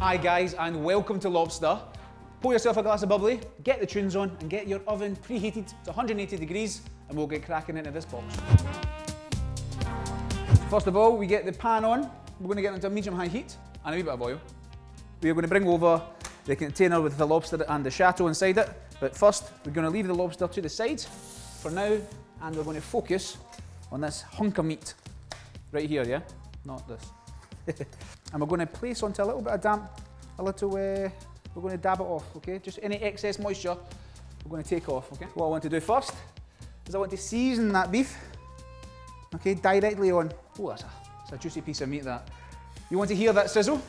Hi guys, and welcome to Lobster. Pour yourself a glass of bubbly, get the tunes on, and get your oven preheated to 180 degrees, and we'll get cracking into this box. First of all, we get the pan on. We're going to get it into medium-high heat and a wee bit of oil. We're going to bring over the container with the lobster and the Chateau inside it, but first we're going to leave the lobster to the side for now, and we're going to focus on this hunk of meat right here, yeah? Not this. And we're going to place onto a little bit of damp, we're going to dab it off, okay? Just any excess moisture, we're going to take off, okay? What I want to do first is I want to season that beef, okay, directly on. Oh, that's a juicy piece of meat, that. You want to hear that sizzle,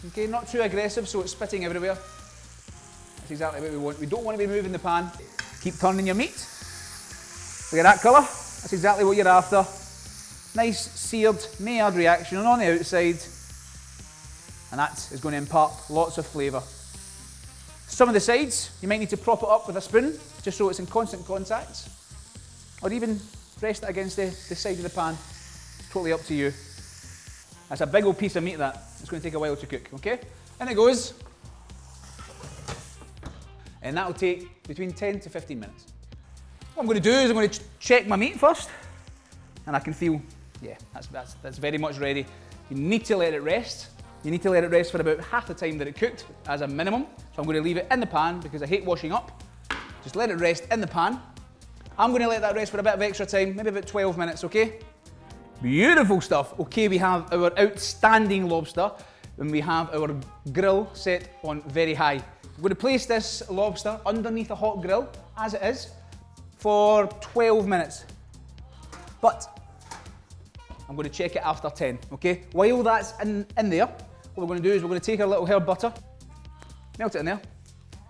okay? Not too aggressive so it's spitting everywhere. That's exactly what we want. We don't want to be moving the pan. Keep turning your meat. Look at that colour. That's exactly what you're after. Nice seared Maillard reaction on the outside, and that is going to impart lots of flavour. Some of the sides, you might need to prop it up with a spoon, just so it's in constant contact, or even rest it against the side of the pan. Totally up to you. That's a big old piece of meat, that. It's going to take a while to cook, okay? In it goes. And that'll take between 10 to 15 minutes. What I'm going to do is I'm going to check my meat first, and I can feel, yeah, that's very much ready. You need to let it rest. You need to let it rest for about half the time that it cooked as a minimum. So I'm going to leave it in the pan because I hate washing up. Just let it rest in the pan. I'm going to let that rest for a bit of extra time, maybe about 12 minutes, okay? Beautiful stuff. Okay, we have our outstanding lobster, and we have our grill set on very high. I'm going to place this lobster underneath a hot grill, as it is, for 12 minutes. But I'm going to check it after 10, okay? While that's in there, what we're going to do is we're going to take our little herb butter, melt it in there.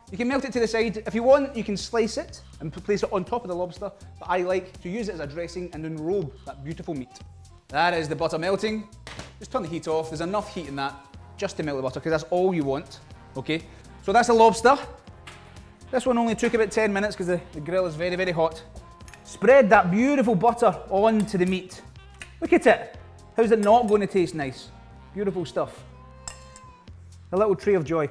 You can melt it to the side. If you want, you can slice it and place it on top of the lobster, but I like to use it as a dressing and enrobe that beautiful meat. That is the butter melting. Just turn the heat off. There's enough heat in that just to melt the butter, because that's all you want, okay? So that's the lobster. This one only took about 10 minutes because the grill is very, very hot. Spread that beautiful butter onto the meat. Look at it. How's it not going to taste nice? Beautiful stuff. A little tray of joy.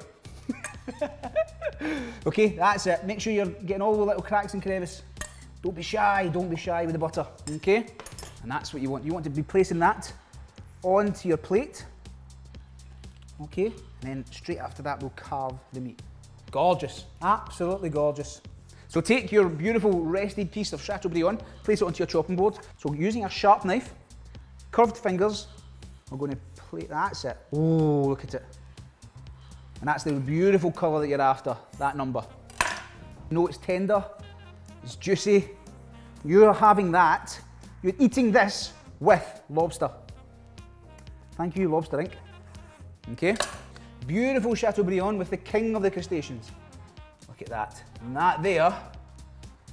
Okay, that's it. Make sure you're getting all the little cracks and crevices. Don't be shy with the butter, okay? And that's what you want. You want to be placing that onto your plate, okay? And then straight after that, we'll carve the meat. Gorgeous, absolutely gorgeous. So take your beautiful rested piece of Chateaubriand, place it onto your chopping board. So using a sharp knife, curved fingers, we're going to plate, that's it. Oh, look at it. And that's the beautiful colour that you're after, that number. You know it's tender, it's juicy. You're having that, you're eating this with lobster. Thank you, Lobster Inc. Okay, beautiful Chateaubriand with the king of the crustaceans. Look at that. And that there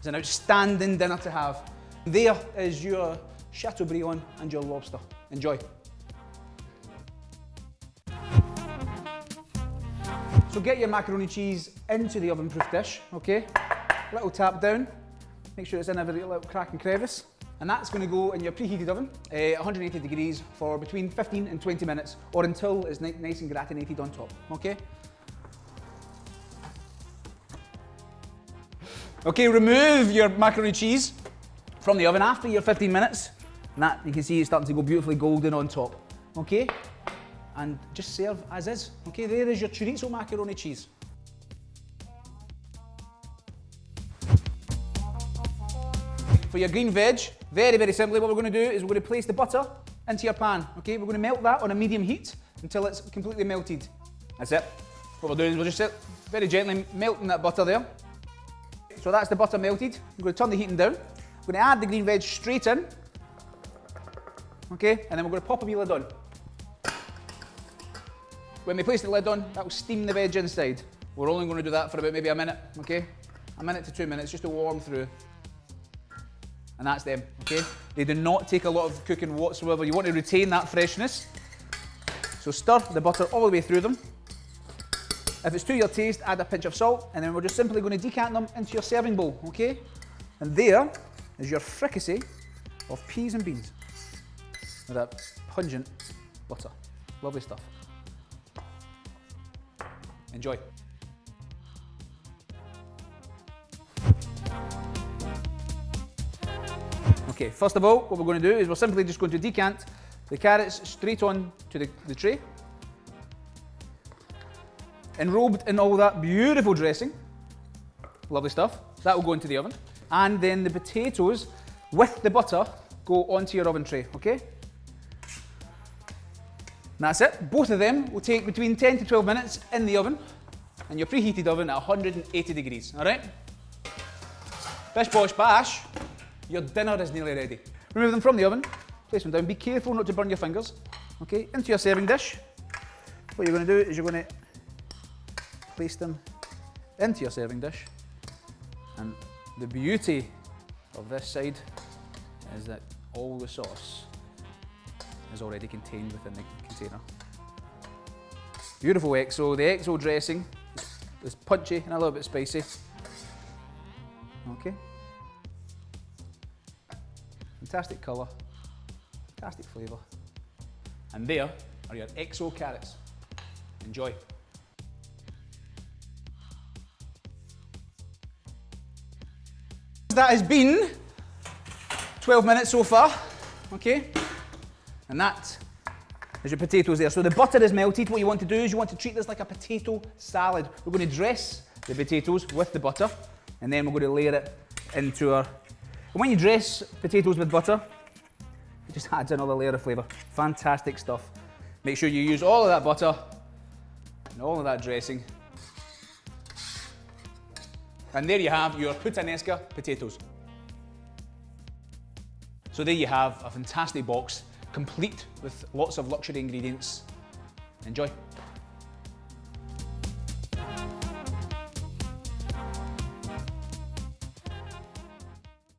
is an outstanding dinner to have. There is your Chateaubriand and your lobster. Enjoy. So get your macaroni cheese into the oven-proof dish, okay? Little tap down. Make sure it's in every little crack and crevice. And that's going to go in your preheated oven, 180 degrees for between 15 and 20 minutes, or until it's nice and gratinated on top, okay? Okay, remove your macaroni cheese from the oven after your 15 minutes. And that, you can see it's starting to go beautifully golden on top, okay? And just serve as is. Okay, there is your Chorizo macaroni cheese. For your green veg, very, very simply, what we're going to do is we're going to place the butter into your pan. Okay, we're going to melt that on a medium heat until it's completely melted. That's it. What we're doing is we're just very gently melting that butter there. So that's the butter melted. I'm going to turn the heating down. I'm going to add the green veg straight in. Okay, and then we're going to pop a wee lid on. When we place the lid on, that will steam the veg inside. We're only going to do that for about maybe a minute, okay? A minute to 2 minutes, just to warm through. And that's them, okay? They do not take a lot of cooking whatsoever. You want to retain that freshness. So stir the butter all the way through them. If it's to your taste, add a pinch of salt, and then we're just simply going to decant them into your serving bowl, okay? And there is your fricassee of peas and beans with that pungent butter. Lovely stuff. Enjoy. Okay, first of all, what we're going to do is we're simply just going to decant the carrots straight on to the tray. Enrobed in all that beautiful dressing. Lovely stuff. That will go into the oven. And then the potatoes with the butter go onto your oven tray, okay? And that's it. Both of them will take between 10 to 12 minutes in the oven, in your preheated oven at 180 degrees, all right? Bish bosh bash, your dinner is nearly ready. Remove them from the oven, place them down. Be careful not to burn your fingers, okay? Into your serving dish. What you're going to do is you're going to place them into your serving dish. And the beauty of this side is that all the sauce is already contained within the container. Beautiful XO. The XO dressing is punchy and a little bit spicy. Okay. Fantastic colour, fantastic flavour. And there are your XO carrots. Enjoy. That has been 12 minutes so far, okay? And that is your potatoes there. So the butter is melted. What you want to do is you want to treat this like a potato salad. We're going to dress the potatoes with the butter, and then we're going to layer it into our... And when you dress potatoes with butter, it just adds another layer of flavour. Fantastic stuff. Make sure you use all of that butter and all of that dressing. And there you have your Puttanesca potatoes. So there you have a fantastic box, complete with lots of luxury ingredients. Enjoy.